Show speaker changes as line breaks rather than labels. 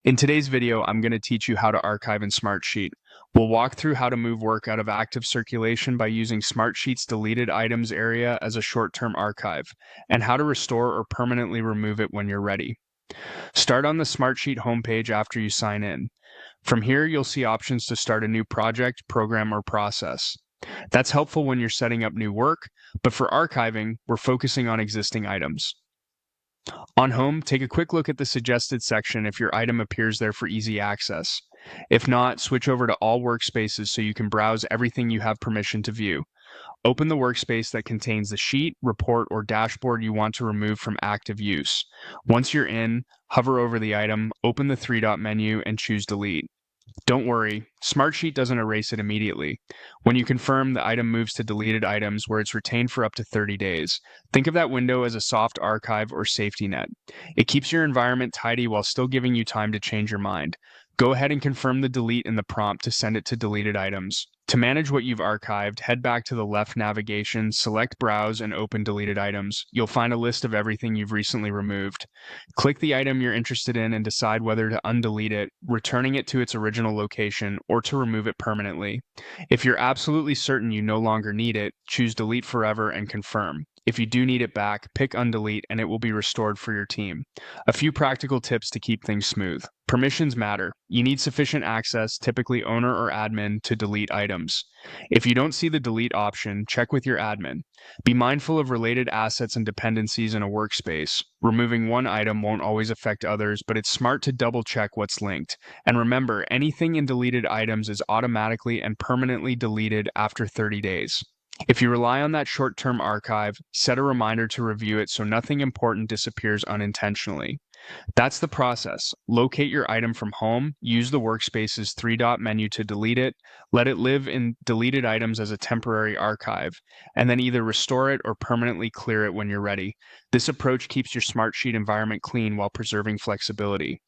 In today's video, I'm going to teach you how to archive in Smartsheet. We'll walk through how to move work out of active circulation by using Smartsheet's deleted items area as a short-term archive, and how to restore or permanently remove it when you're ready. Start on the Smartsheet homepage after you sign in. From here, you'll see options to start a new project, program, or process. That's helpful when you're setting up new work, but for archiving, we're focusing on existing items. On Home, take a quick look at the suggested section if your item appears there for easy access. If not, switch over to All Workspaces so you can browse everything you have permission to view. Open the workspace that contains the sheet, report, or dashboard you want to remove from active use. Once you're in, hover over the item, open the three-dot menu, and choose Delete. Don't worry, Smartsheet doesn't erase it immediately. When you confirm, the item moves to deleted items where it's retained for up to 30 days. Think of that window as a soft archive or safety net. It keeps your environment tidy while still giving you time to change your mind. Go ahead and confirm the delete in the prompt to send it to deleted items. To manage what you've archived, head back to the left navigation, select Browse, and open Deleted Items. You'll find a list of everything you've recently removed. Click the item you're interested in and decide whether to undelete it, returning it to its original location, or to remove it permanently. If you're absolutely certain you no longer need it, choose Delete Forever and confirm. If you do need it back, pick Undelete and it will be restored for your team. A few practical tips to keep things smooth. Permissions matter. You need sufficient access, typically owner or admin, to delete items. If you don't see the delete option, check with your admin. Be mindful of related assets and dependencies in a workspace. Removing one item won't always affect others, but it's smart to double check what's linked. And remember, anything in deleted items is automatically and permanently deleted after 30 days. If you rely on that short-term archive, set a reminder to review it so nothing important disappears unintentionally. That's the process. Locate your item from home, use the workspace's three-dot menu to delete it, let it live in deleted items as a temporary archive, and then either restore it or permanently clear it when you're ready. This approach keeps your Smartsheet environment clean while preserving flexibility.